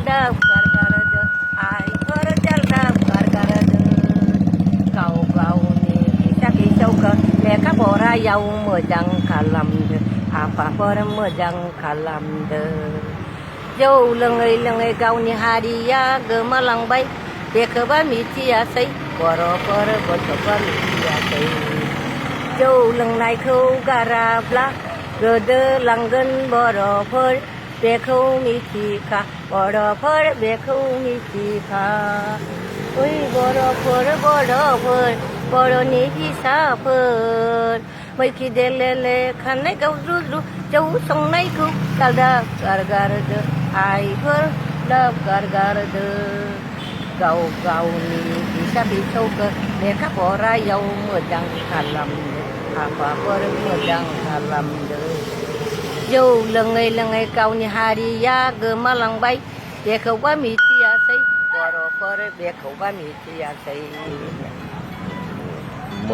जलदाब गारगारदो आइफोर जलदाब गारगारदो गाव गावनि फिसा फिसौखौ लेखा फरायाव मोजां खालामदो आफाफोर मोजां खालामदो जौ लोङै लोङै गावनि हारिया गोमालांबाय बेखौबा मिथियासै बर'फोर गथ'फोर मिथियासै जौ लोंनायखौ गाराब्ला गोदोलांगोन बर'फोर बेखौ मिथिखा बर'फोर बेखौ मिथिखा ओइ बर'फोर बर'नि फिसाफोर मैखि देलेले खानाय गावज्रुज्रु जौ संनायखौ दालदाब गारगारदो आइफोर दाब गारगारदो गाव गावनि फिसा फिसौखौ लेखा फरायाव मोजां खालामदो आफाफोर मोजां खालामदो जौ लोङै लोङै गावनि हारिया गोमालांबाय बेखौबा मिथियासै बर'फोर बेखौबा मिथियासै